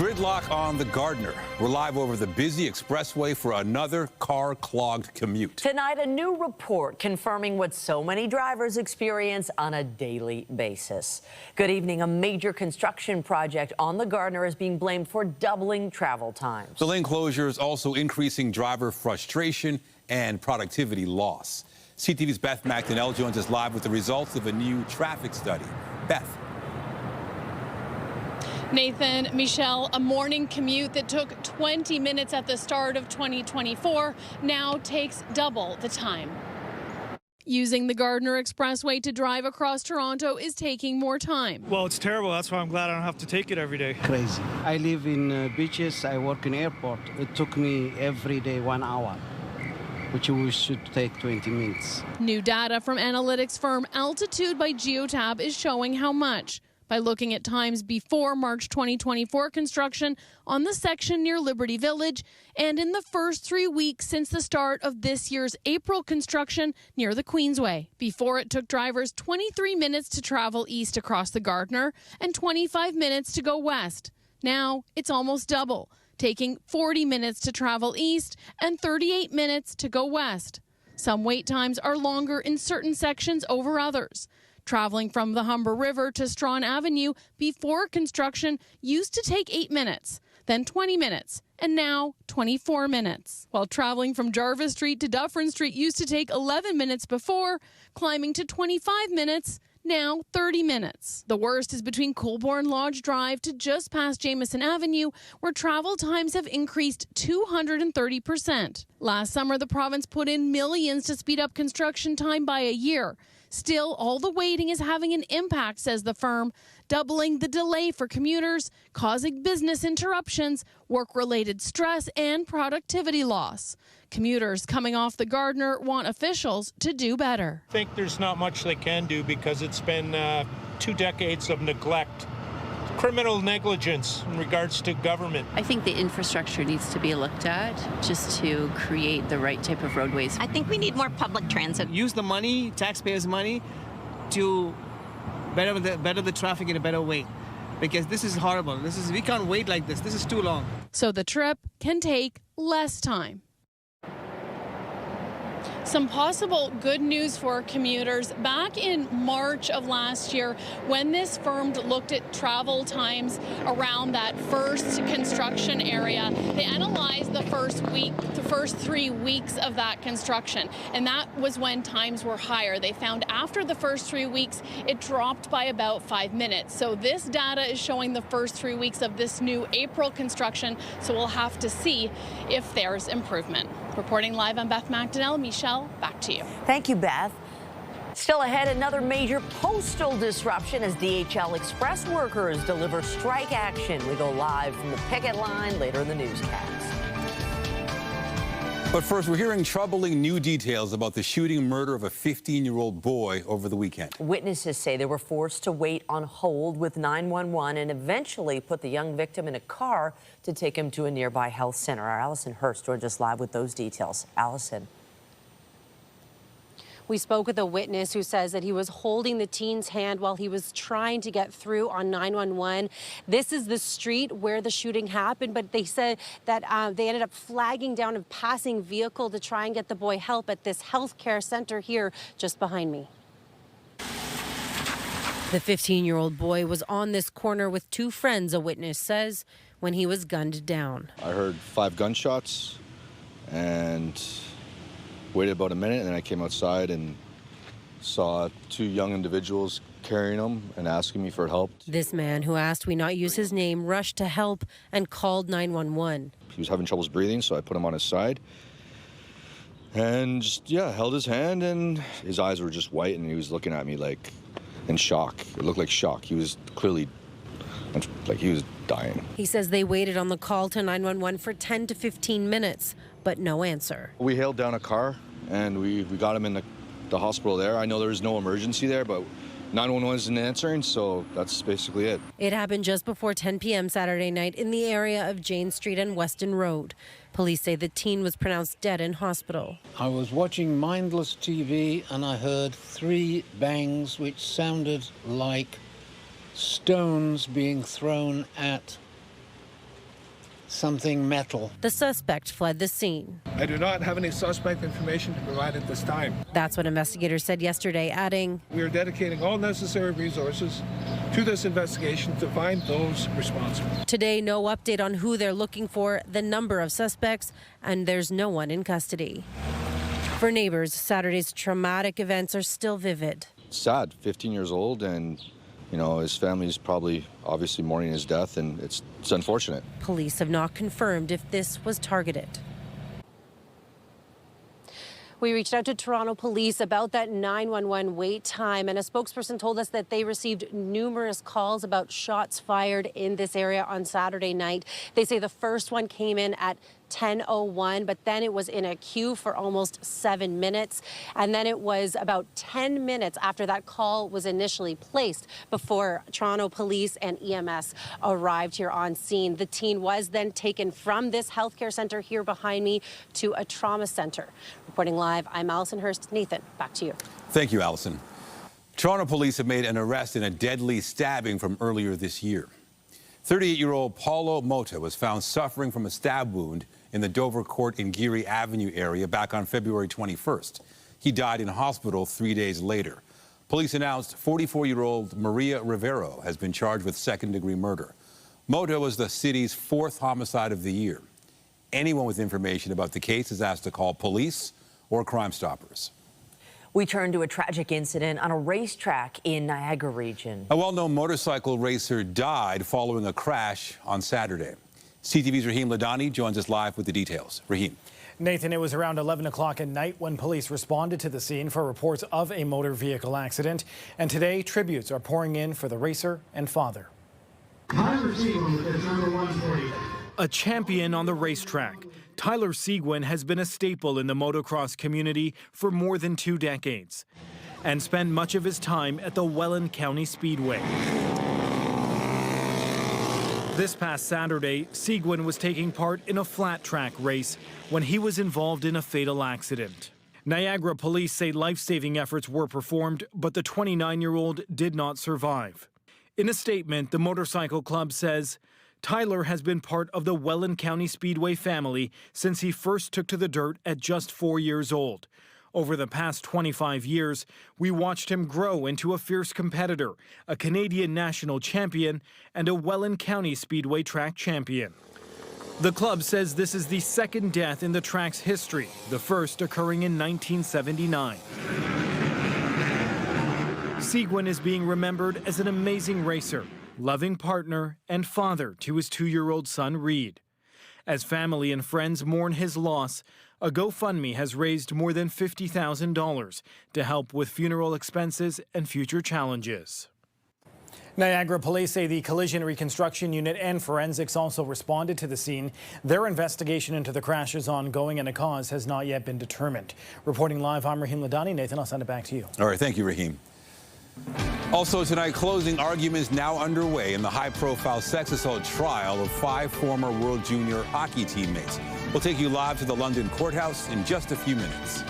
Gridlock on the Gardiner. We're live over the busy Expressway for another car-clogged commute. Tonight, a new report confirming what so many drivers experience on a daily basis. Good evening. A major construction project on the Gardiner is being blamed for doubling travel times. The lane closure is also increasing driver frustration and productivity loss. CTV's Beth McDonnell joins us live with the results of a new traffic study. Beth. Nathan, Michelle, a morning commute that took 20 minutes at the start of 2024 now takes double the time. Using the Gardiner Expressway to drive across Toronto is taking more time. Well, it's terrible. That's why I'm glad I don't have to take it every day. Crazy. I live in beaches. I work in airport. It took me every day 1 hour, which should take 20 minutes. New data from analytics firm Altitude by Geotab is showing how much. By looking at times before March 2024 construction on the section near Liberty Village and in the first 3 weeks since the start of this year's April construction near the Queensway. Before, it took drivers 23 minutes to travel east across the Gardiner and 25 minutes to go west. Now it's almost double, taking 40 minutes to travel east and 38 minutes to go west. Some wait times are longer in certain sections over others. Traveling from the Humber River to Strawn Avenue before construction used to take 8 minutes, then 20 minutes, and now 24 minutes. While traveling from Jarvis Street to Dufferin Street used to take 11 minutes before, climbing to 25 minutes, now 30 minutes. The worst is between Colborne Lodge Drive to just past Jameson Avenue, where travel times have increased 230%. Last summer, the province put in millions to speed up construction time by a year. Still, all the waiting is having an impact, says the firm, doubling the delay for commuters, causing business interruptions, work-related stress, and productivity loss. Commuters coming off the Gardiner want officials to do better. I think there's not much they can do because it's been 2 decades of neglect. Criminal negligence in regards to government. I think the infrastructure needs to be looked at just to create the right type of roadways. I think we need more public transit. Use the money, taxpayers' money, to better the traffic in a better way. Because this is horrible. We can't wait like this. This is too long. So the trip can take less time. Some possible good news for commuters. Back in March of last year, when this firm looked at travel times around that first construction area, they analyzed the first 3 weeks of that construction, and that was when times were higher. They found after the first 3 weeks, it dropped by about 5 minutes. So this data is showing the first 3 weeks of this new April construction, so we'll have to see if there's improvement. Reporting live, I'm Beth McDonnell. Michelle, back to you. Thank you, Beth. Still ahead, another major postal disruption as DHL Express workers deliver strike action. We go live from the picket line later in the newscast. But first, we're hearing troubling new details about the shooting murder of a 15-year-old boy over the weekend. Witnesses say they were forced to wait on hold with 911 and eventually put the young victim in a car to take him to a nearby health center. Our Allison Hurst joins us live with those details. Allison. We spoke with a witness who says that he was holding the teen's hand while he was trying to get through on 911. This is the street where the shooting happened, but they said that they ended up flagging down a passing vehicle to try and get the boy help at this healthcare center here just behind me. The 15-year-old boy was on this corner with 2 friends, a witness says, when he was gunned down. I heard 5 gunshots and waited about a minute, and then I came outside and saw 2 young individuals carrying him and asking me for help. This man, who asked we not use his name, rushed to help and called 911. He was having troubles breathing, so I put him on his side and just, held his hand, and his eyes were just white, and he was looking at me like in shock. It looked like shock. He was clearly like he was dying. He says they waited on the call to 911 for 10 to 15 minutes, but no answer. We hailed down a car, and we got him in the hospital there. I know there was no emergency there, but 911 isn't answering, so that's basically it. It happened just before 10 p.m. Saturday night in the area of Jane Street and Weston Road. Police say the teen was pronounced dead in hospital. I was watching mindless TV, and I heard 3 bangs, which sounded like stones being thrown at something metal. The suspect fled the scene. I do not have any suspect information to provide at this time. That's what investigators said yesterday, adding, We are dedicating all necessary resources to this investigation to find those responsible. Today, no update on who they're looking for, the number of suspects, and there's no one in custody. For neighbors, Saturday's traumatic events are still vivid. Sad, 15 years old, and you know, his family's probably obviously mourning his death, and it's unfortunate. Police have not confirmed if this was targeted. We reached out to Toronto Police about that 911 wait time, and a spokesperson told us that they received numerous calls about shots fired in this area on Saturday night. They say the first one came in at 10:01, but then it was in a queue for almost 7 minutes. And then it was about 10 minutes after that call was initially placed before Toronto Police and EMS arrived here on scene. The teen was then taken from this healthcare center here behind me to a trauma center. Reporting live, I'm Allison Hurst. Nathan, back to you. Thank you, Allison. Toronto police have made an arrest in a deadly stabbing from earlier this year. 38-year-old Paulo Mota was found suffering from a stab wound in the Dover Court in Geary Avenue area back on February 21st. He died in hospital 3 days later. Police announced 44-year-old Maria Rivero has been charged with second-degree murder. Mota was the city's 4th homicide of the year. Anyone with information about the case is asked to call police or Crime Stoppers. We turn to a tragic incident on a racetrack in Niagara region. A well-known motorcycle racer died following a crash on Saturday. CTV's Rahim Ladani joins us live with the details. Rahim. Nathan, it was around 11 o'clock at night when police responded to the scene for reports of a motor vehicle accident. And today, tributes are pouring in for the racer and father. A champion on the racetrack, Tyler Seguin has been a staple in the motocross community for more than 2 decades and spent much of his time at the Welland County Speedway. This past Saturday, Seguin was taking part in a flat track race when he was involved in a fatal accident. Niagara police say life-saving efforts were performed, but the 29-year-old did not survive. In a statement, the motorcycle club says, Tyler has been part of the Welland County Speedway family since he first took to the dirt at just 4 years old. Over the past 25 years, we watched him grow into a fierce competitor, a Canadian national champion, and a Welland County Speedway track champion. The club says this is the second death in the track's history, the first occurring in 1979. Seguin is being remembered as an amazing racer, loving partner, and father to his 2-year-old son, Reed. As family and friends mourn his loss, a GoFundMe has raised more than $50,000 to help with funeral expenses and future challenges. Niagara police say the collision reconstruction unit and forensics also responded to the scene. Their investigation into the crash is ongoing and a cause has not yet been determined. Reporting live, I'm Rahim Ladani. Nathan, I'll send it back to you. All right, thank you, Rahim. Also tonight, closing arguments now underway in the high-profile sex assault trial of 5 former World Junior hockey teammates. We'll take you live to the London courthouse in just a few minutes.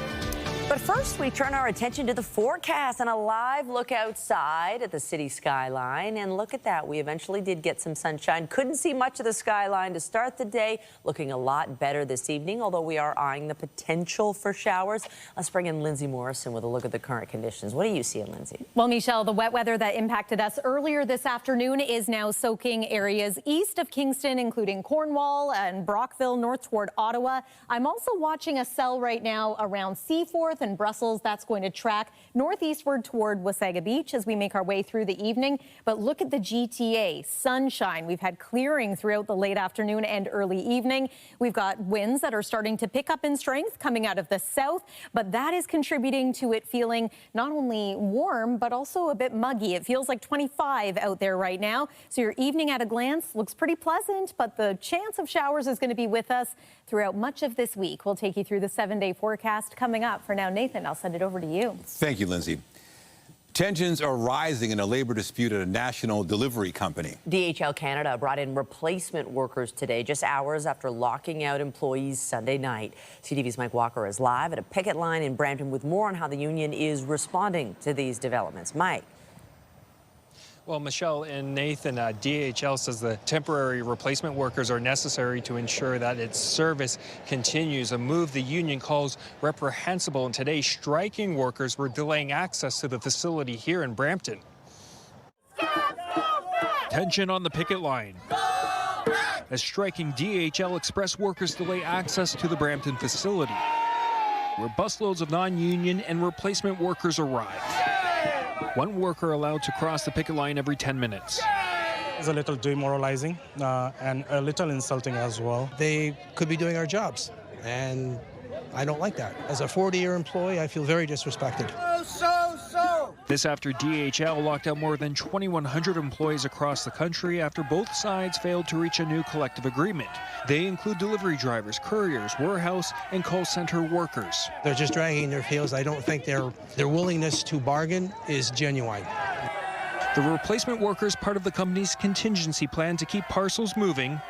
But first, we turn our attention to the forecast and a live look outside at the city skyline. And look at that. We eventually did get some sunshine. Couldn't see much of the skyline to start the day. Looking a lot better this evening, although we are eyeing the potential for showers. Let's bring in Lindsay Morrison with a look at the current conditions. What are you seeing, Lindsay? Well, Michelle, the wet weather that impacted us earlier this afternoon is now soaking areas east of Kingston, including Cornwall and Brockville, north toward Ottawa. I'm also watching a cell right now around Seaforth and Brussels. That's going to track northeastward toward Wasaga Beach as we make our way through the evening. But look at the GTA, sunshine. We've had clearing throughout the late afternoon and early evening. We've got winds that are starting to pick up in strength coming out of the south, but that is contributing to it feeling not only warm, but also a bit muggy. It feels like 25 out there right now. So your evening at a glance looks pretty pleasant, but the chance of showers is going to be with us throughout much of this week. We'll take you through the 7-day forecast coming up. For now, Nathan, I'll send it over to you. Thank you, Lindsay. Tensions are rising in a labor dispute at a national delivery company. DHL Canada brought in replacement workers today, just hours after locking out employees Sunday night. CTV's Mike Walker is live at a picket line in Brampton with more on how the union is responding to these developments. Mike. Well, Michelle and Nathan, DHL says the temporary replacement workers are necessary to ensure that its service continues, a move the union calls reprehensible. And today, striking workers were delaying access to the facility here in Brampton. Tension on the picket line as striking DHL Express workers delay access to the Brampton facility, where busloads of non-union and replacement workers arrive. One worker allowed to cross the picket line every 10 minutes. It's a little demoralizing and a little insulting as well. They could be doing our jobs, and I don't like that. As a 40-year employee, I feel very disrespected. This after DHL locked out more than 2,100 employees across the country after both sides failed to reach a new collective agreement. They include delivery drivers, couriers, warehouse, and call center workers. They're just dragging their heels. I don't think their willingness to bargain is genuine. The replacement workers part of the company's contingency plan to keep parcels moving,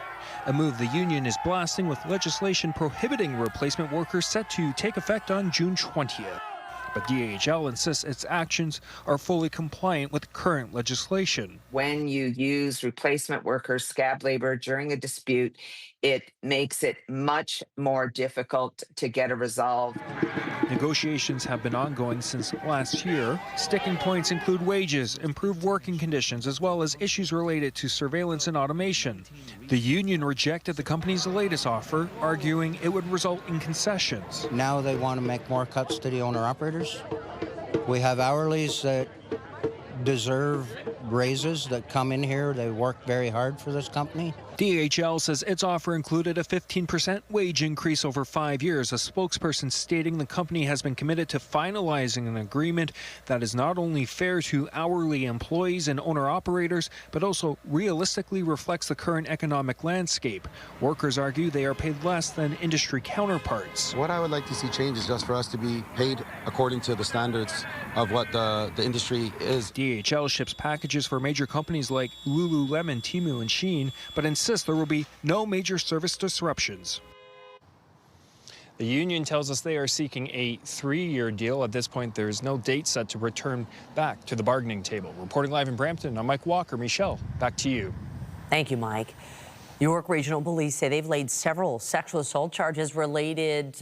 a move the union is blasting with legislation prohibiting replacement workers set to take effect on June 20th. But DHL insists its actions are fully compliant with current legislation. When you use replacement workers, scab labor during a dispute, it makes it much more difficult to get a resolve. Negotiations have been ongoing since last year. Sticking points include wages, improved working conditions, as well as issues related to surveillance and automation. The union rejected the company's latest offer, arguing it would result in concessions. Now they want to make more cuts to the owner-operators. We have hourlies that deserve raises that come in here. They work very hard for this company. DHL says its offer included a 15% wage increase over 5 years, a spokesperson stating the company has been committed to finalizing an agreement that is not only fair to hourly employees and owner-operators, but also realistically reflects the current economic landscape. Workers argue they are paid less than industry counterparts. What I would like to see change is just for us to be paid according to the standards of what the industry is. DHL ships packages for major companies like Lululemon, Temu, and Shein, but insists there will be no major service disruptions. The union tells us they are seeking a 3-year deal. At this point, there is no date set to return back to the bargaining table. Reporting live in Brampton, I'm Mike Walker. Michelle, back to you. Thank you, Mike. York Regional Police say they've laid several sexual assault charges related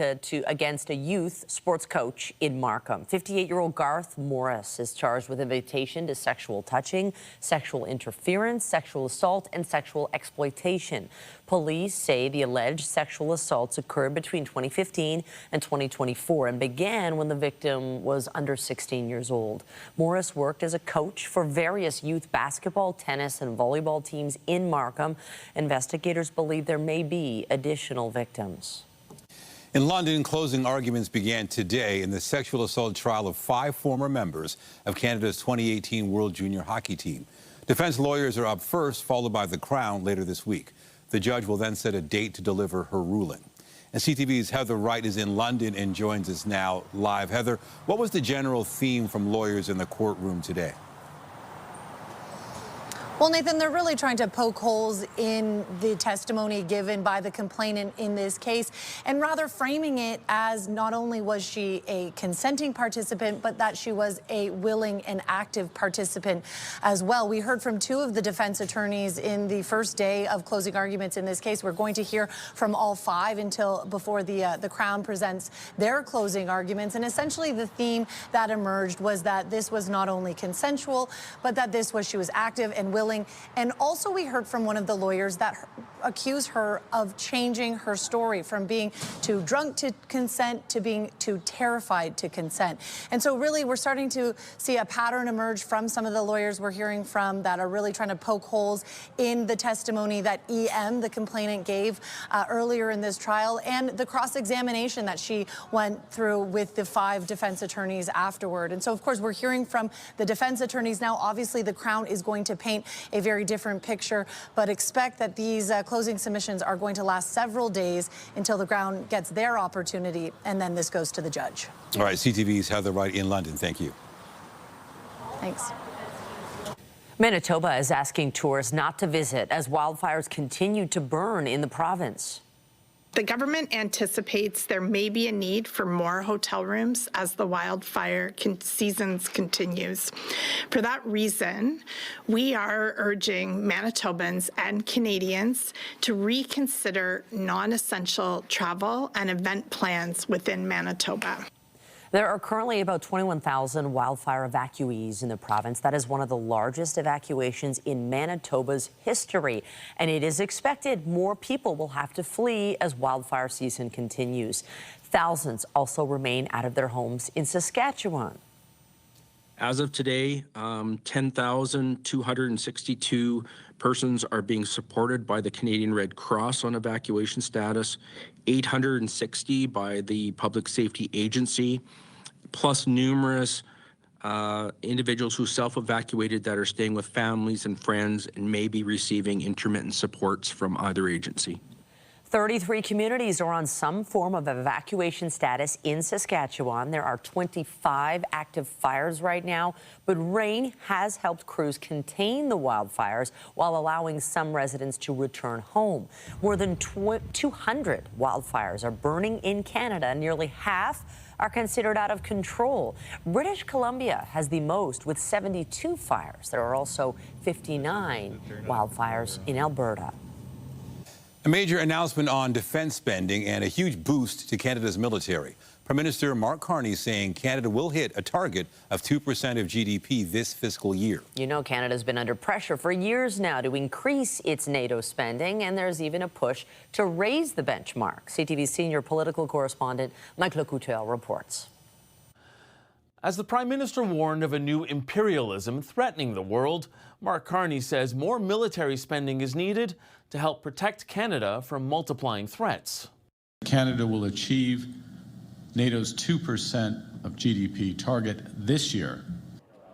against a youth sports coach in Markham. 58-year-old Garth Morris is charged with invitation to sexual touching, sexual interference, sexual assault, and sexual exploitation. Police say the alleged sexual assaults occurred between 2015 and 2024 and began when the victim was under 16 years old. Morris worked as a coach for various youth basketball, tennis, and volleyball teams in Markham. Investigators believe there may be additional victims. In London, closing arguments began today in the sexual assault trial of 5 former members of Canada's 2018 World Junior Hockey team. Defense lawyers are up first, followed by the Crown later this week. The judge will then set a date to deliver her ruling. And CTV's Heather Wright is in London and joins us now live. Heather, what was the general theme from lawyers in the courtroom today? Well, Nathan, they're really trying to poke holes in the testimony given by the complainant in this case, and rather framing it as not only was she a consenting participant, but that she was a willing and active participant as well. We heard from 2 of the defense attorneys in the first day of closing arguments in this case. We're going to hear from all 5 until before the Crown presents their closing arguments. And essentially the theme that emerged was that this was not only consensual, but that she was active and willing. And also we heard from one of the lawyers that accused her of changing her story from being too drunk to consent to being too terrified to consent. And so really we're starting to see a pattern emerge from some of the lawyers we're hearing from that are really trying to poke holes in the testimony that EM, the complainant, gave earlier in this trial, and the cross-examination that she went through with the 5 defense attorneys afterward. And so of course we're hearing from the defense attorneys now. Obviously the Crown is going to paint a very different picture, but expect that these closing submissions are going to last several days until the Crown gets their opportunity, and then this goes to the judge. All right, CTV's Heather Wright in London. Thank you. Thanks. Manitoba is asking tourists not to visit as wildfires continue to burn in the province. The government anticipates there may be a need for more hotel rooms as the wildfire season continues. For that reason, we are urging Manitobans and Canadians to reconsider non-essential travel and event plans within Manitoba. There are currently about 21,000 wildfire evacuees in the province. That is one of the largest evacuations in Manitoba's history. And it is expected more people will have to flee as wildfire season continues. Thousands also remain out of their homes in Saskatchewan. As of today, 10,262 persons are being supported by the Canadian Red Cross on evacuation status, 860 by the Public Safety Agency, plus numerous individuals who self-evacuated that are staying with families and friends and may be receiving intermittent supports from either agency. 33 communities are on some form of evacuation status in Saskatchewan. There are 25 active fires right now, but rain has helped crews contain the wildfires while allowing some residents to return home. More than 200 wildfires are burning in Canada. Nearly half are considered out of control. British Columbia has the most with 72 fires. There are also 59 wildfires in Alberta. A major announcement on defense spending and a huge boost to Canada's military. Prime Minister Mark Carney saying Canada will hit a target of 2% of GDP this fiscal year. You know, Canada's been under pressure for years now to increase its NATO spending, and there's even a push to raise the benchmark. CTV's senior political correspondent Mike Lecouteur reports. As the Prime Minister warned of a new imperialism threatening the world, Mark Carney says more military spending is needed to help protect Canada from multiplying threats. Canada will achieve NATO's 2% of GDP target this year.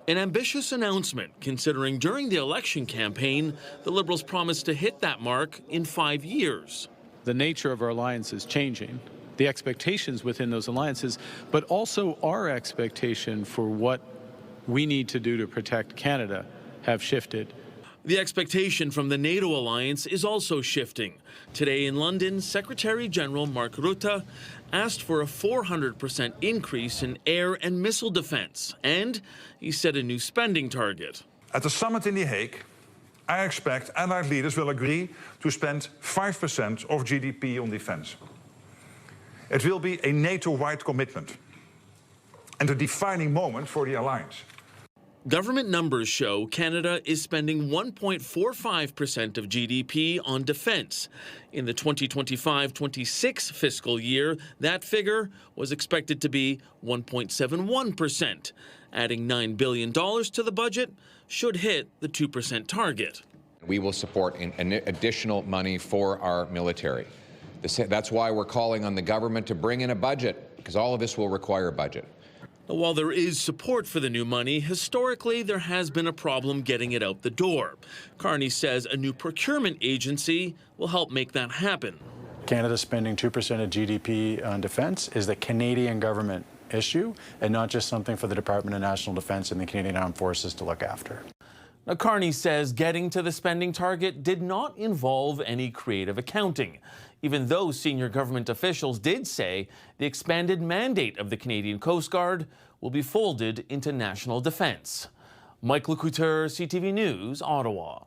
An ambitious announcement, considering during the election campaign, the Liberals promised to hit that mark in 5 years. The nature of our alliance is changing, the expectations within those alliances, but also our expectation for what we need to do to protect Canada have shifted. The expectation from the NATO alliance is also shifting. Today in London, Secretary General Mark Rutte asked for a 400% increase in air and missile defense, and he set a new spending target. At the summit in The Hague, I expect allied leaders will agree to spend 5% of GDP on defense. It will be a NATO-wide commitment and a defining moment for the alliance. Government numbers show Canada is spending 1.45% of GDP on defense. In the 2025-26 fiscal year, that figure was expected to be 1.71%. Adding $9 billion to the budget should hit the 2% target. We will support additional money for our military. That's why we're calling on the government to bring in a budget, because all of this will require a budget. While there is support for the new money, historically there has been a problem getting it out the door. Carney says a new procurement agency will help make that happen. Canada spending 2% of GDP on defense is the Canadian government issue and not just something for the Department of National Defense and the Canadian Armed Forces to look after. Now, Carney says getting to the spending target did not involve any creative accounting, even though senior government officials did say the expanded mandate of the Canadian Coast Guard will be folded into national defense. Mike Lecouteur, CTV News, Ottawa.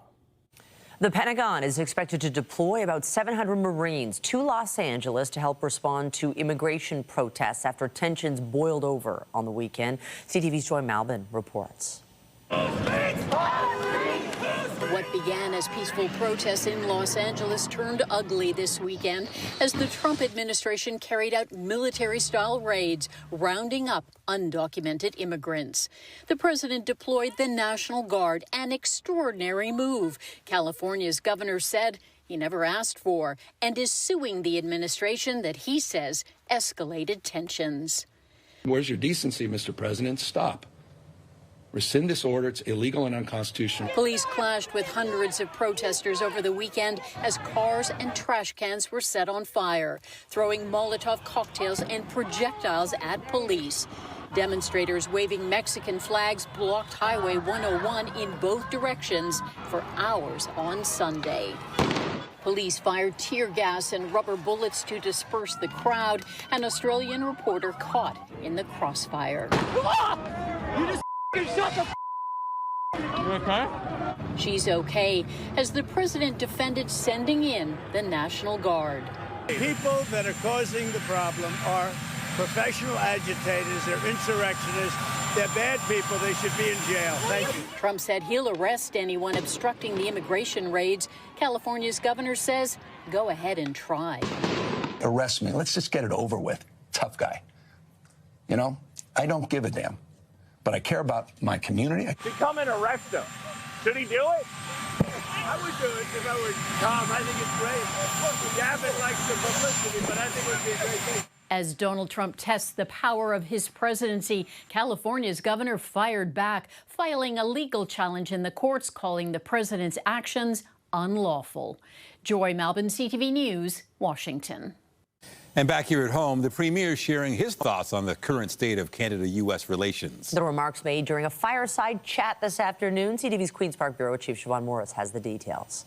The Pentagon is expected to deploy about 700 Marines to Los Angeles to help respond to immigration protests after tensions boiled over on the weekend. CTV's Joy Malbin reports. What began as peaceful protests in Los Angeles turned ugly this weekend as the Trump administration carried out military-style raids, rounding up undocumented immigrants. The president deployed the National Guard, an extraordinary move. California's governor said he never asked for, and is suing the administration that he says escalated tensions. Where's your decency, Mr. President? Stop. Rescind this order. It's illegal and unconstitutional. Police clashed with hundreds of protesters over the weekend as cars and trash cans were set on fire, throwing Molotov cocktails and projectiles at police. Demonstrators waving Mexican flags blocked Highway 101 in both directions for hours on Sunday. Police fired tear gas and rubber bullets to disperse the crowd. An Australian reporter caught in the crossfire. You just shut the You okay? She's okay, as the president defended sending in the National Guard. People that are causing the problem are professional agitators, they're insurrectionists, they're bad people, they should be in jail. Thank you. Trump said he'll arrest anyone obstructing the immigration raids. California's governor says, go ahead and try. Arrest me. Let's just get it over with. Tough guy. You know, I don't give a damn, but I care about my community. To come and arrest him. Should he do it? I would do it if I were Tom. I think it's great. Gavin likes the publicity, but I think it would be a great thing. As Donald Trump tests the power of his presidency, California's governor fired back, filing a legal challenge in the courts, calling the president's actions unlawful. Joy Malbon, CTV News, Washington. And back here at home, the Premier sharing his thoughts on the current state of Canada-U.S. relations. The remarks made during a fireside chat this afternoon. CTV's Queen's Park Bureau Chief Siobhan Morris has the details.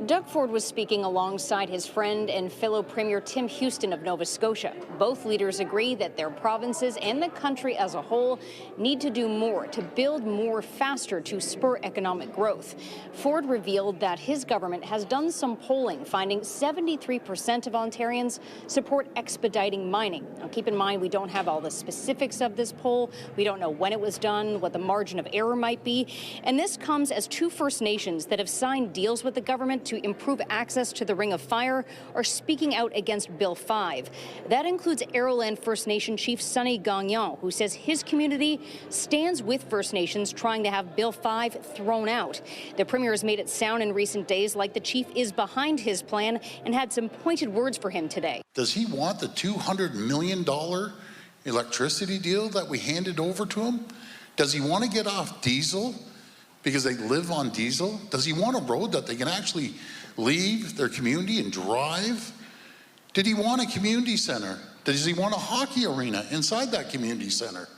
Doug Ford was speaking alongside his friend and fellow Premier Tim Houston of Nova Scotia. Both leaders agree that their provinces and the country as a whole need to do more to build more faster to spur economic growth. Ford revealed that his government has done some polling, finding 73% of Ontarians support expediting mining. Now, keep in mind, we don't have all the specifics of this poll. We don't know when it was done, what the margin of error might be. And this comes as two First Nations that have signed deals with the government to improve access to the Ring of Fire are speaking out against Bill 5. That includes Arrowland First Nation Chief Sonny Gagnon, who says his community stands with First Nations trying to have Bill 5 thrown out. The Premier has made it sound in recent days like the chief is behind his plan and had some pointed words for him today. Does he want the $200 million electricity deal that we handed over to him? Does he want to get off diesel because they live on diesel? Does he want a road that they can actually leave their community and drive? Did he want a community center? Does he want a hockey arena inside that community center?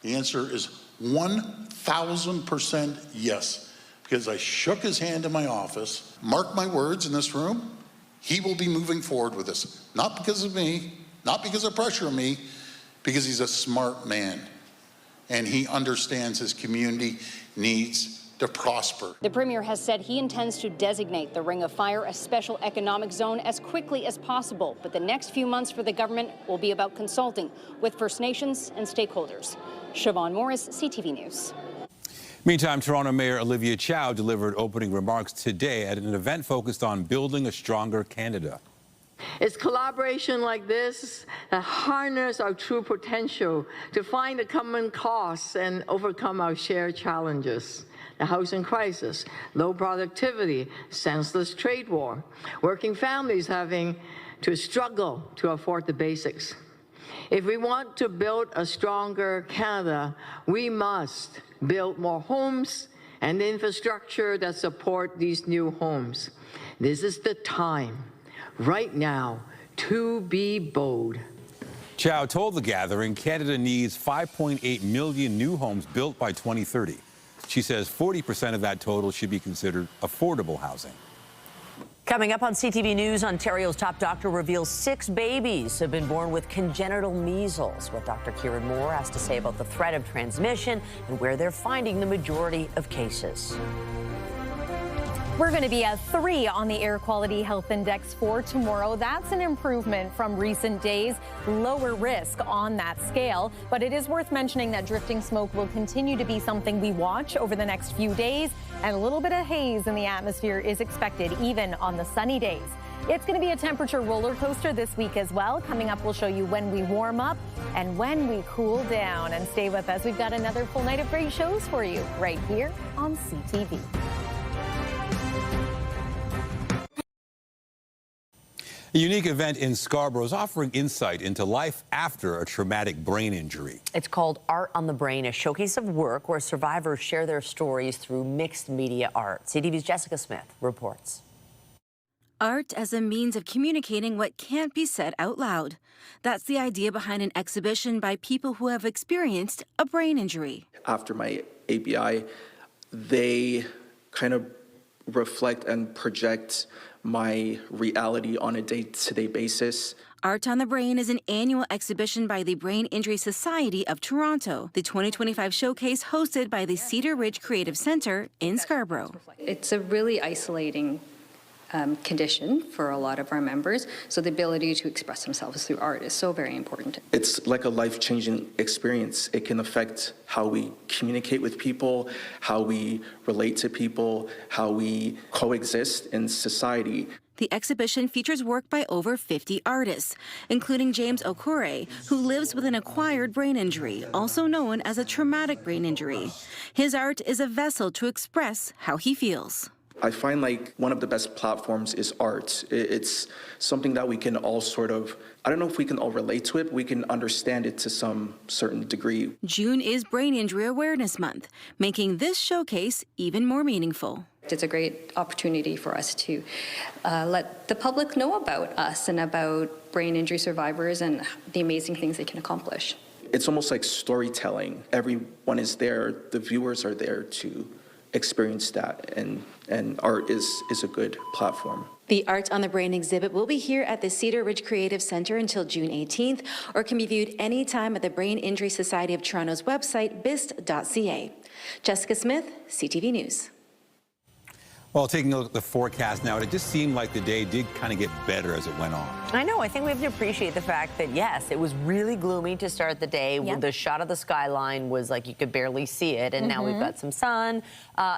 The answer is 1,000% yes, because I shook his hand in my office. Mark my words in this room, he will be moving forward with this. Not because of me, not because of pressure on me, because he's a smart man. And he understands his community needs to prosper. The Premier has said he intends to designate the Ring of Fire a special economic zone as quickly as possible. But the next few months for the government will be about consulting with First Nations and stakeholders. Siobhan Morris, CTV News. Meantime, Toronto Mayor Olivia Chow delivered opening remarks today at an event focused on building a stronger Canada. It's collaboration like this that harness our true potential to find the common cause and overcome our shared challenges. The housing crisis, low productivity, senseless trade war, working families having to struggle to afford the basics. If we want to build a stronger Canada, we must build more homes and infrastructure that support these new homes. This is the time, right now, to be bold. Chow told the gathering Canada needs 5.8 million new homes built by 2030. She says 40% of that total should be considered affordable housing. Coming up on CTV News, Ontario's top doctor reveals 6 babies have been born with congenital measles. What Dr. Kieran Moore has to say about the threat of transmission and where they're finding the majority of cases. We're going to be at 3 on the Air Quality Health Index for tomorrow. That's an improvement from recent days, lower risk on that scale. But it is worth mentioning that drifting smoke will continue to be something we watch over the next few days, and a little bit of haze in the atmosphere is expected even on the sunny days. It's going to be a temperature roller coaster this week as well. Coming up, we'll show you when we warm up and when we cool down. And stay with us. We've got another full night of great shows for you right here on CTV. A unique event in Scarborough is offering insight into life after a traumatic brain injury. It's called Art on the Brain, a showcase of work where survivors share their stories through mixed media art. CTV's Jessica Smith reports. Art as a means of communicating what can't be said out loud. That's the idea behind an exhibition by people who have experienced a brain injury. After my ABI, they kind of reflect and project my reality on a day-to-day basis. Art on the Brain is an annual exhibition by the Brain Injury Society of Toronto. The 2025 showcase hosted by the Cedar Ridge Creative Centre in Scarborough. It's a really isolating condition for a lot of our members, so the ability to express themselves through art is so very important. It's like a life-changing experience. It can affect how we communicate with people, how we relate to people, how we coexist in society. The exhibition features work by over 50 artists, including James Okore, who lives with an acquired brain injury, also known as a traumatic brain injury. His art is a vessel to express how he feels. I find like one of the best platforms is art. It's something that we can all sort of, I don't know if we can all relate to it, but we can understand it to some certain degree. June is Brain Injury Awareness Month, making this showcase even more meaningful. It's a great opportunity for us to let the public know about us and about brain injury survivors and the amazing things they can accomplish. It's almost like storytelling. Everyone is there, the viewers are there to experience that, and art is a good platform. The Art on the Brain exhibit will be here at the Cedar Ridge Creative Centre until June 18th, or can be viewed anytime at the Brain Injury Society of Toronto's website, bist.ca. Jessica Smith, CTV News. Well, taking a look at the forecast now, it just seemed like the day did kind of get better as it went on. I know. I think we have to appreciate the fact that, yes, it was really gloomy to start the day. Yep. The shot of the skyline was like you could barely see it, and now we've got some sun.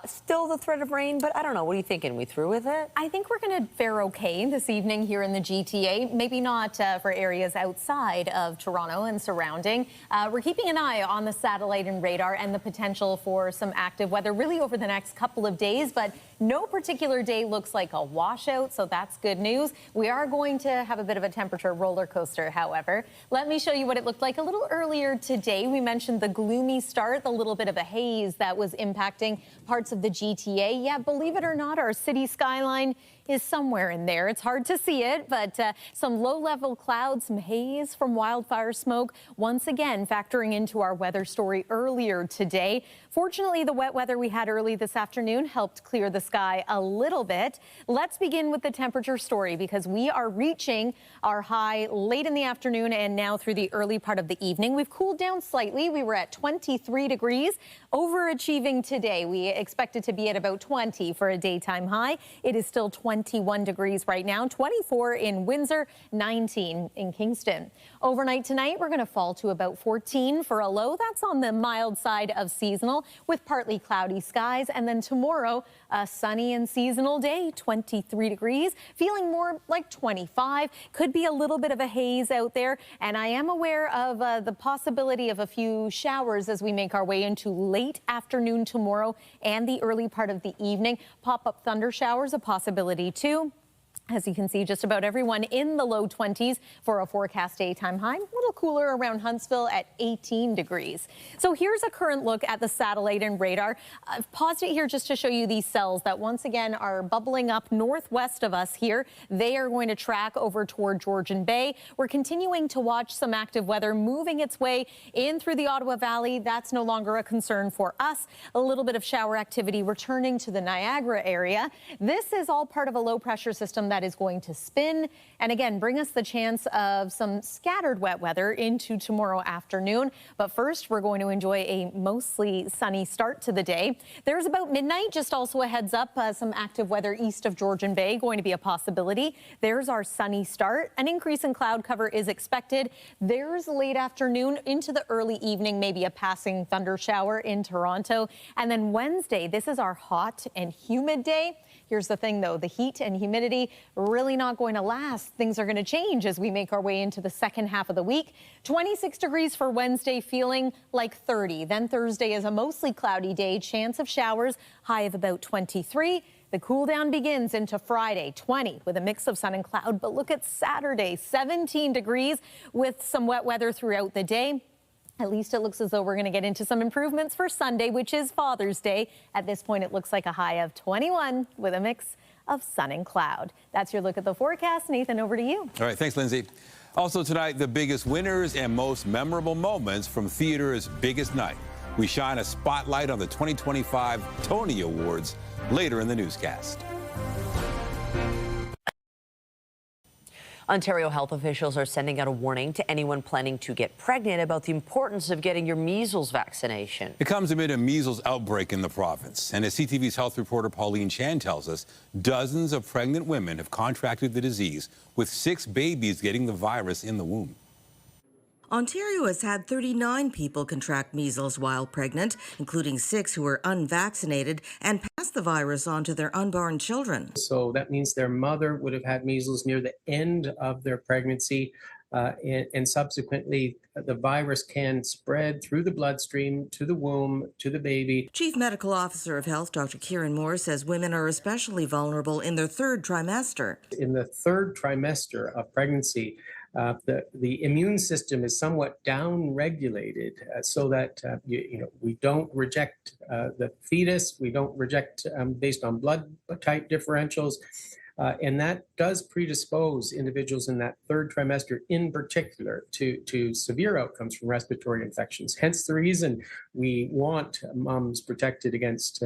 Still the threat of rain, but I don't know. What are you thinking? We through with it? I think we're going to fare okay this evening here in the GTA. Maybe not for areas outside of Toronto and surrounding. We're keeping an eye on the satellite and radar and the potential for some active weather really over the next couple of days, but no particular day looks like a washout, so that's good news. We are going to have a bit of a temperature roller coaster, however. Let me show you what it looked like a little earlier today. We mentioned the gloomy start, the little bit of a haze that was impacting parts of the GTA. Yeah, believe it or not, our city skyline is somewhere in there. It's hard to see it, but some low-level clouds, some haze from wildfire smoke, once again factoring into our weather story earlier today. Fortunately, the wet weather we had early this afternoon helped clear the sky a little bit. Let's begin with the temperature story because we are reaching our high late in the afternoon and now through the early part of the evening. We've cooled down slightly. We were at 23 degrees, overachieving today. We expected to be at about 20 for a daytime high. It is still 21 degrees right now, 24 in Windsor, 19 in Kingston. Overnight tonight, we're going to fall to about 14 for a low. That's on the mild side of seasonal with partly cloudy skies. And then tomorrow, a sunny and seasonal day, 23 degrees, feeling more like 25. Could be a little bit of a haze out there. And I am aware of the possibility of a few showers as we make our way into late afternoon tomorrow and the early part of the evening. Pop-up thunder showers, a possibility too. As you can see, just about everyone in the low 20s for a forecast daytime high. A little cooler around Huntsville at 18 degrees. So here's a current look at the satellite and radar. I've paused it here just to show you these cells that once again are bubbling up northwest of us here. They are going to track over toward Georgian Bay. We're continuing to watch some active weather moving its way in through the Ottawa Valley. That's no longer a concern for us. A little bit of shower activity returning to the Niagara area. This is all part of a low pressure system that is going to spin and again bring us the chance of some scattered wet weather into tomorrow afternoon. But first, we're going to enjoy a mostly sunny start to the day. There's about midnight, just also a heads up, some active weather east of Georgian Bay going to be a possibility. There's our sunny start. An increase in cloud cover is expected. There's late afternoon into the early evening, maybe a passing thunder shower in Toronto. And then Wednesday, this is our hot and humid day. Here's the thing, though, the heat and humidity really not going to last. Things are going to change as we make our way into the second half of the week. 26 degrees for Wednesday, feeling like 30. Then Thursday is a mostly cloudy day, chance of showers, high of about 23. The cool down begins into Friday, 20 with a mix of sun and cloud. But look at Saturday, 17 degrees with some wet weather throughout the day. At least it looks as though we're going to get into some improvements for Sunday, which is Father's Day. At this point, it looks like a high of 21 with a mix of sun and cloud. That's your look at the forecast. Nathan, over to you. All right, thanks, Lindsay. Also tonight, the biggest winners and most memorable moments from theater's biggest night. We shine a spotlight on the 2025 Tony Awards later in the newscast. Ontario health officials are sending out a warning to anyone planning to get pregnant about the importance of getting your measles vaccination. It comes amid a measles outbreak in the province. And as CTV's health reporter Pauline Chan tells us, dozens of pregnant women have contracted the disease, with 6 babies getting the virus in the womb. Ontario has had 39 people contract measles while pregnant, including 6 who were unvaccinated and passed the virus on to their unborn children. So that means their mother would have had measles near the end of their pregnancy, and subsequently the virus can spread through the bloodstream to the womb, to the baby. Chief Medical Officer of Health, Dr. Kieran Moore, says women are especially vulnerable in their 3rd trimester. In the 3rd trimester of pregnancy, the immune system is somewhat down-regulated so that we don't reject the fetus, we don't reject based on blood type differentials, and that does predispose individuals in that 3rd trimester in particular to severe outcomes from respiratory infections. Hence the reason we want moms protected against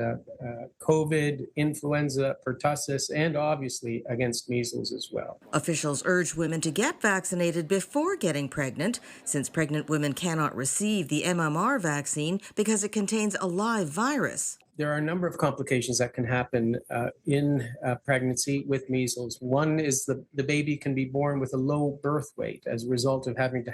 COVID, influenza, pertussis, and obviously against measles as well. Officials urge women to get vaccinated before getting pregnant, since pregnant women cannot receive the MMR vaccine because it contains a live virus. There are a number of complications that can happen in pregnancy with measles. One is the baby can be born with a low birth weight as a result of having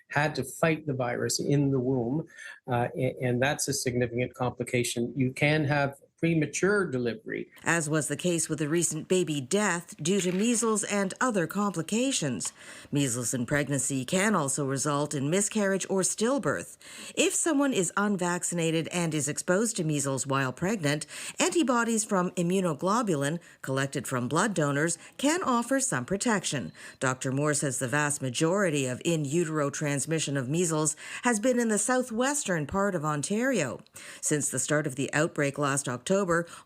had to fight the virus in the womb, and that's a significant complication. You can have premature delivery. As was the case with a recent baby death due to measles and other complications. Measles in pregnancy can also result in miscarriage or stillbirth. If someone is unvaccinated and is exposed to measles while pregnant, antibodies from immunoglobulin collected from blood donors can offer some protection. Dr. Moore says the vast majority of in utero transmission of measles has been in the southwestern part of Ontario. Since the start of the outbreak last October,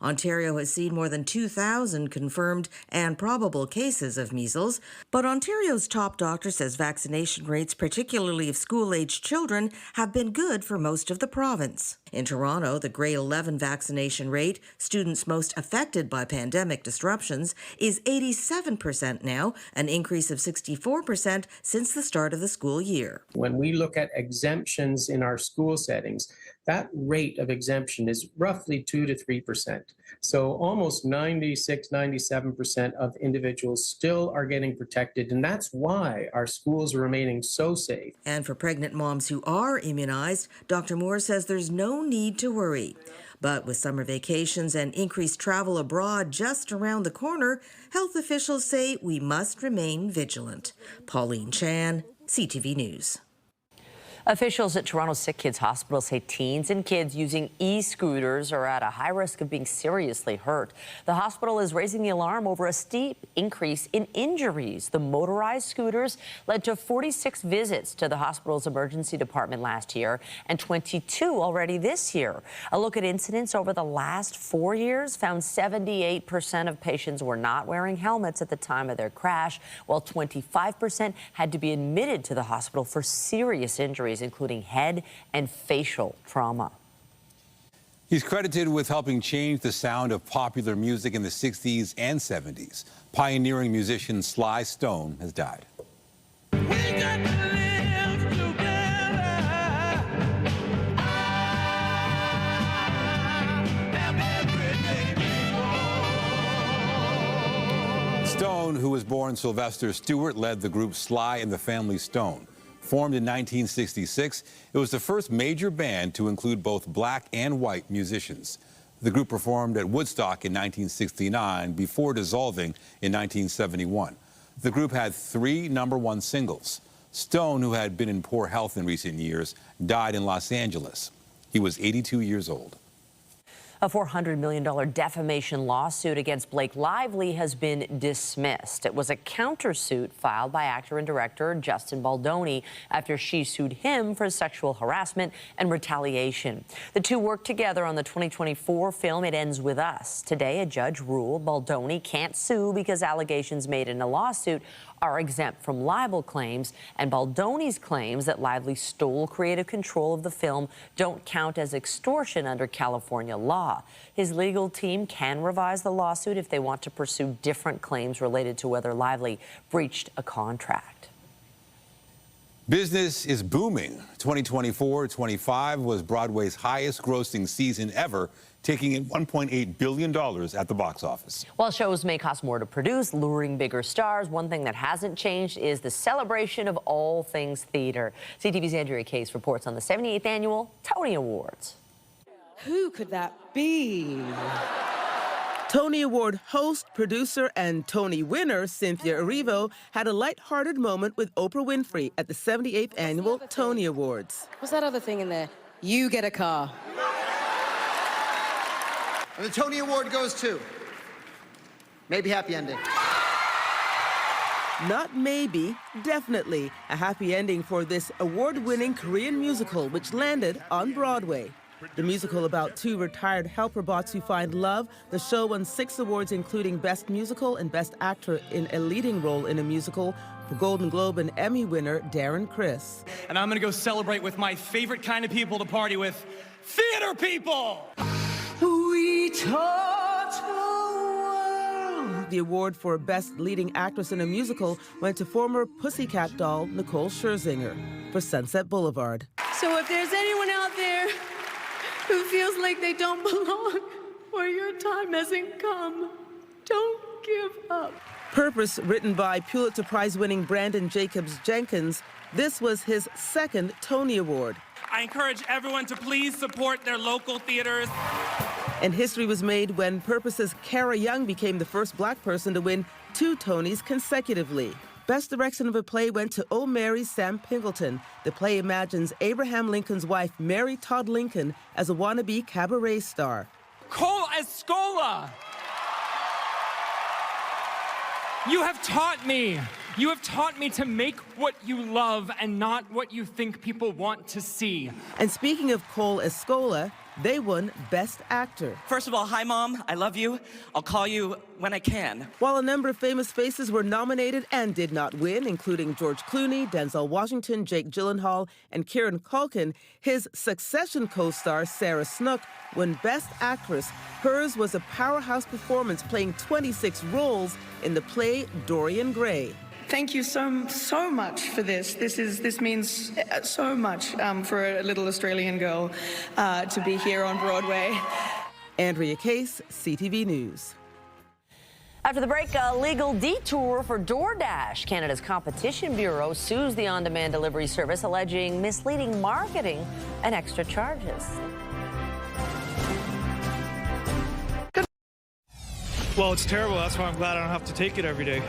Ontario has seen more than 2,000 confirmed and probable cases of measles. But Ontario's top doctor says vaccination rates, particularly of school-aged children, have been good for most of the province. In Toronto, the grade 11 vaccination rate, students most affected by pandemic disruptions, is 87% now, an increase of 64% since the start of the school year. When we look at exemptions in our school settings, that rate of exemption is roughly 2 to 3%. So almost 96, 97% of individuals still are getting protected, and that's why our schools are remaining so safe. And for pregnant moms who are immunized, Dr. Moore says there's no need to worry. But with summer vacations and increased travel abroad just around the corner, health officials say we must remain vigilant. Pauline Chan, CTV News. Officials at Toronto Sick Kids Hospital say teens and kids using e-scooters are at a high risk of being seriously hurt. The hospital is raising the alarm over a steep increase in injuries. The motorized scooters led to 46 visits to the hospital's emergency department last year and 22 already this year. A look at incidents over the last 4 years found 78% of patients were not wearing helmets at the time of their crash, while 25% had to be admitted to the hospital for serious injuries, including head and facial trauma. He's credited with helping change the sound of popular music in the 60s and 70s. Pioneering musician Sly Stone has died. Stone, who was born Sylvester Stewart, led the group Sly and the Family Stone. Formed in 1966, it was the first major band to include both black and white musicians. The group performed at Woodstock in 1969 before dissolving in 1971. The group had 3 #1 singles. Stone, who had been in poor health in recent years, died in Los Angeles. He was 82 years old. A $400 million defamation lawsuit against Blake Lively has been dismissed. It was a countersuit filed by actor and director Justin Baldoni after she sued him for sexual harassment and retaliation. The two worked together on the 2024 film It Ends With Us. Today, a judge ruled Baldoni can't sue because allegations made in a lawsuit are exempt from libel claims, and Baldoni's claims that Lively stole creative control of the film don't count as extortion under California law. His legal team can revise the lawsuit if they want to pursue different claims related to whether Lively breached a contract. Business is booming. 2024-25 was Broadway's highest grossing season ever, taking in $1.8 billion at the box office. While shows may cost more to produce, luring bigger stars, one thing that hasn't changed is the celebration of all things theater. CTV's Andrea Case reports on the 78th Annual Tony Awards. Who could that be? Tony Award host, producer, and Tony winner Cynthia Erivo had a lighthearted moment with Oprah Winfrey at the 78th Annual Tony Awards. What's that other thing in there? You get a car. And the Tony Award goes to maybe happy ending. Not maybe, definitely a happy ending for this award-winning Korean musical which landed on Broadway. The musical about two retired helper bots who find love. The show won 6 awards, including Best Musical and Best Actor in a Leading Role in a Musical for Golden Globe and Emmy winner Darren Criss. And I'm gonna go celebrate with my favorite kind of people to party with, theater people! We touch the world. The award for Best Leading Actress in a Musical went to former Pussycat doll Nicole Scherzinger for Sunset Boulevard. So if there's anyone out there who feels like they don't belong or your time hasn't come, don't give up. Purpose, written by Pulitzer Prize-winning Brandon Jacobs Jenkins, this was his second Tony Award. I encourage everyone to please support their local theaters. And history was made when Purpose's Kara Young became the first black person to win 2 Tonys consecutively. Best direction of a play went to Oh Mary Sam Pinkleton. The play imagines Abraham Lincoln's wife, Mary Todd Lincoln, as a wannabe cabaret star. Cole Escola! You have taught me to make what you love and not what you think people want to see. And speaking of Cole Escola, they won Best Actor. First of all, hi, Mom. I love you. I'll call you when I can. While a number of famous faces were nominated and did not win, including George Clooney, Denzel Washington, Jake Gyllenhaal, and Kieran Culkin, his Succession co-star Sarah Snook won Best Actress. Hers was a powerhouse performance, playing 26 roles in the play Dorian Gray. Thank you so much for this. This means so much for a little Australian girl to be here on Broadway. Andrea Case, CTV News. After the break, a legal detour for DoorDash. Canada's Competition Bureau sues the on-demand delivery service, alleging misleading marketing and extra charges. Well, it's terrible. That's why I'm glad I don't have to take it every day.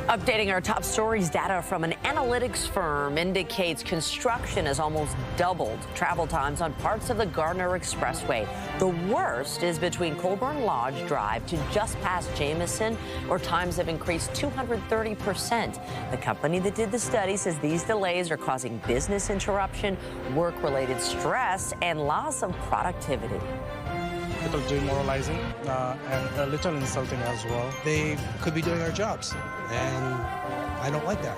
Updating our top stories, data from an analytics firm indicates construction has almost doubled travel times on parts of the Gardiner Expressway. The worst is between Colburn Lodge Drive to just past Jameson, where times have increased 230%. The company that did the study says these delays are causing business interruption, work-related stress, and loss of productivity. People demoralizing and a little insulting as well. They could be doing our jobs, and I don't like that.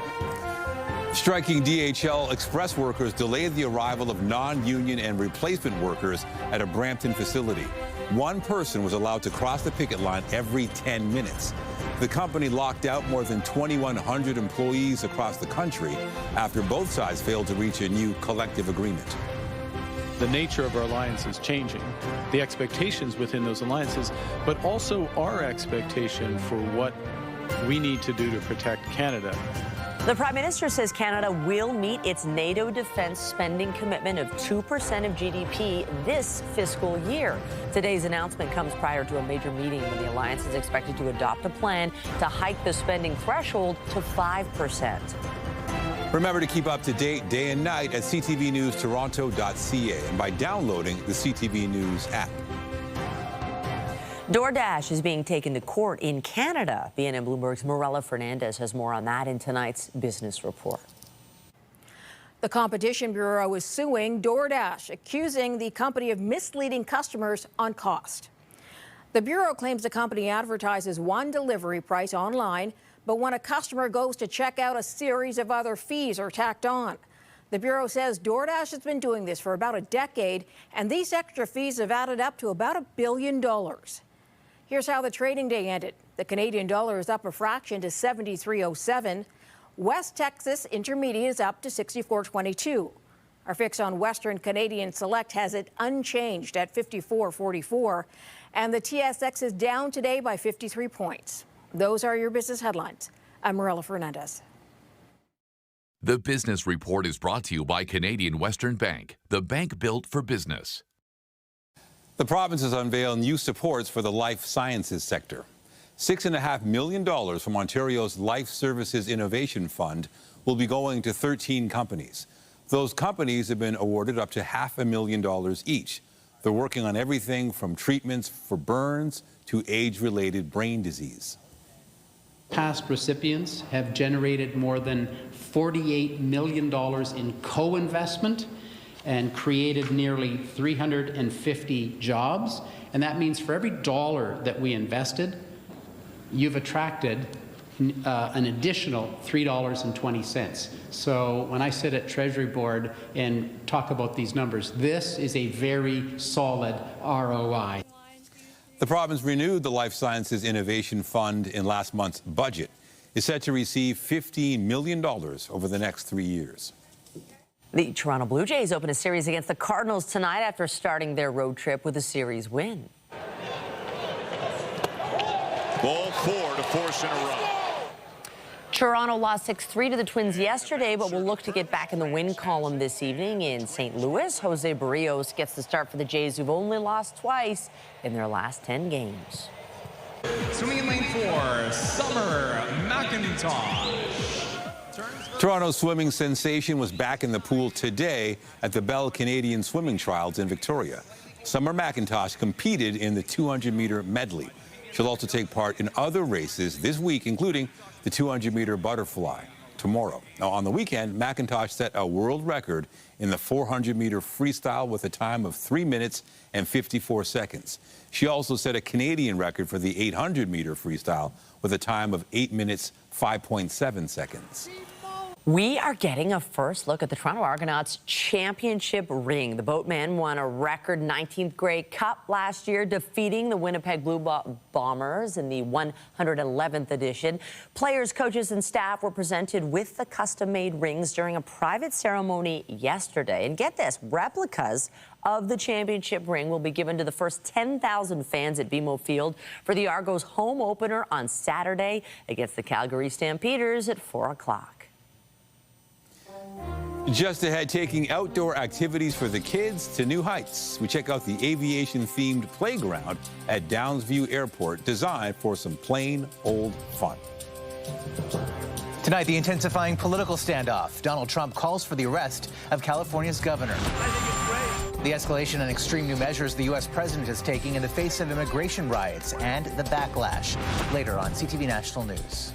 Striking DHL Express workers delayed the arrival of non-union and replacement workers at a Brampton facility. One person was allowed to cross the picket line every 10 minutes. The company locked out more than 2,100 employees across the country after both sides failed to reach a new collective agreement. The nature of our alliance is changing, the expectations within those alliances, but also our expectation for what we need to do to protect Canada. The Prime Minister says Canada will meet its NATO defense spending commitment of 2% of GDP this fiscal year. Today's announcement comes prior to a major meeting when the alliance is expected to adopt a plan to hike the spending threshold to 5%. Remember to keep up to date day and night at ctvnewstoronto.ca and by downloading the CTV News app. DoorDash is being taken to court in Canada. BNN Bloomberg's Morella Fernandez has more on that in tonight's business report. The Competition Bureau is suing DoorDash, accusing the company of misleading customers on cost. The Bureau claims the company advertises one delivery price online, but when a customer goes to check out, a series of other fees are tacked on. The Bureau says DoorDash has been doing this for about a decade, and these extra fees have added up to about $1 billion. Here's how the trading day ended. The Canadian dollar is up a fraction to 73.07. West Texas Intermediate is up to 64.22. Our fix on Western Canadian Select has it unchanged at 54.44. And the TSX is down today by 53 points. Those are your business headlines. I'm Marilla Fernandez. The Business Report is brought to you by Canadian Western Bank, the bank built for business. The province has unveiled new supports for the life sciences sector. $6.5 million from Ontario's Life Services Innovation Fund will be going to 13 companies. Those companies have been awarded up to $500,000 each. They're working on everything from treatments for burns to age-related brain disease. Past recipients have generated more than $48 million in co-investment and created nearly 350 jobs. And that means for every dollar that we invested, you've attracted an additional $3.20. So when I sit at Treasury Board and talk about these numbers, this is a very solid ROI. The province renewed the Life Sciences Innovation Fund in last month's budget. It's set to receive $15 million over the next 3 years. The Toronto Blue Jays open a series against the Cardinals tonight after starting their road trip with a series win. Ball 4 to force in a run. Toronto lost 6-3 to the Twins yesterday, but will look to get back in the win column this evening in St. Louis. Jose Barrios gets the start for the Jays, who've only lost twice in their last 10 games. Swimming in lane 4, Summer McIntosh. Toronto's swimming sensation was back in the pool today at the Bell Canadian Swimming Trials in Victoria. Summer McIntosh competed in the 200-meter medley. She'll also take part in other races this week, including the 200-meter butterfly tomorrow. Now, on the weekend, McIntosh set a world record in the 400-meter freestyle with a time of 3 minutes and 54 seconds. She also set a Canadian record for the 800-meter freestyle with a time of 8 minutes, 5.7 seconds. We are getting a first look at the Toronto Argonauts championship ring. The boatmen won a record 19th Grey Cup last year, defeating the Winnipeg Blue Bombers in the 111th edition. Players, coaches, and staff were presented with the custom-made rings during a private ceremony yesterday. And get this, replicas of the championship ring will be given to the first 10,000 fans at BMO Field for the Argos' home opener on Saturday against the Calgary Stampeders at 4 o'clock. Just ahead, taking outdoor activities for the kids to new heights. We check out the aviation-themed playground at Downsview Airport, designed for some plain old fun. Tonight, the intensifying political standoff. Donald Trump calls for the arrest of California's governor. The escalation and extreme new measures the U.S. president is taking in the face of immigration riots and the backlash. Later on CTV National News.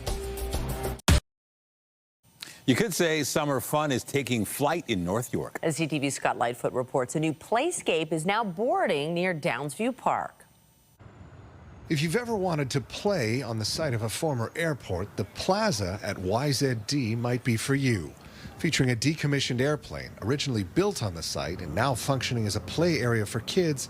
You could say summer fun is taking flight in North York. As CTV's Scott Lightfoot reports, a new playscape is now boarding near Downsview Park. If you've ever wanted to play on the site of a former airport, the plaza at YZD might be for you. Featuring a decommissioned airplane, originally built on the site and now functioning as a play area for kids,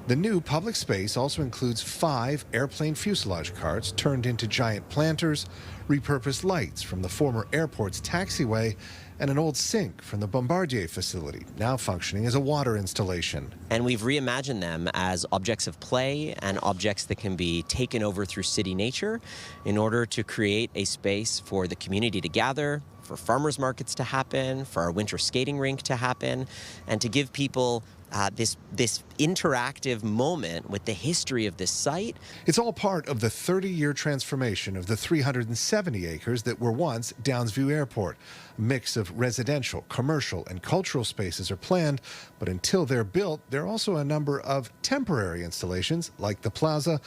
the new public space also includes 5 airplane fuselage carts turned into giant planters, repurposed lights from the former airport's taxiway, and an old sink from the Bombardier facility, now functioning as a water installation. And we've reimagined them as objects of play and objects that can be taken over through city nature in order to create a space for the community to gather, for farmers markets to happen, for our winter skating rink to happen, and to give people this interactive moment with the history of this site. It's all part of the 30-year transformation of the 370 acres that were once Downsview Airport. A mix of residential, commercial, and cultural spaces are planned, but until they're built, there are also a number of temporary installations like the plaza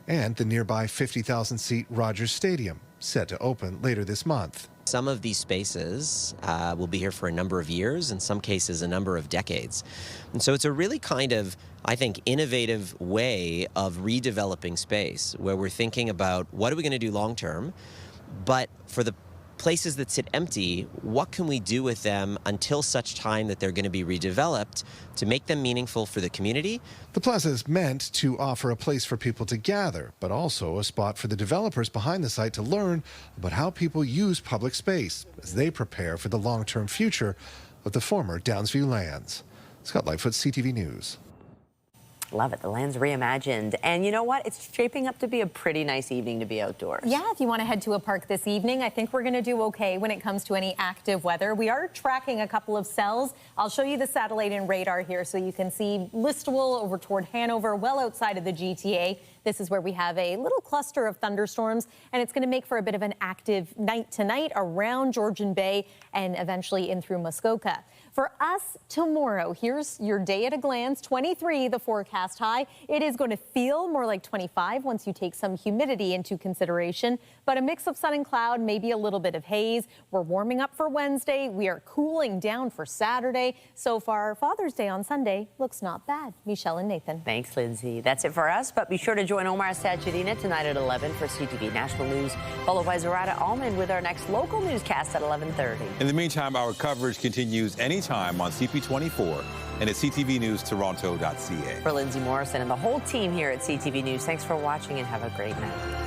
and the nearby 50,000-seat Rogers Stadium, set to open later this month. Some of these spaces will be here for a number of years, in some cases a number of decades. And so it's a really kind of, I think, innovative way of redeveloping space where we're thinking about what are we going to do long term, But for the places that sit empty, what can we do with them until such time that they're going to be redeveloped to make them meaningful for the community? The plaza is meant to offer a place for people to gather, but also a spot for the developers behind the site to learn about how people use public space as they prepare for the long-term future of the former Downsview lands. Scott Lightfoot, CTV News. Love it. The land's reimagined. And you know what? It's shaping up to be a pretty nice evening to be outdoors. Yeah, if you want to head to a park this evening, I think we're going to do okay when it comes to any active weather. We are tracking a couple of cells. I'll show you the satellite and radar here so you can see Listowel over toward Hanover, well outside of the GTA. This is where we have a little cluster of thunderstorms, and it's going to make for a bit of an active night tonight around Georgian Bay and eventually in through Muskoka. For us tomorrow, here's your day at a glance. 23, the forecast high. It is going to feel more like 25 once you take some humidity into consideration, but a mix of sun and cloud, maybe a little bit of haze. We're warming up for Wednesday. We are cooling down for Saturday. So far, Father's Day on Sunday looks not bad. Michelle and Nathan. Thanks, Lindsay. That's it for us, but be sure to join Omar Sachedina tonight at 11 for CTV National News, followed by Zarada Almond with our next local newscast at 11:30. In the meantime, our coverage continues anytime on CP24 and at ctvnewstoronto.ca. For Lindsay Morrison and the whole team here at CTV News, thanks for watching and have a great night.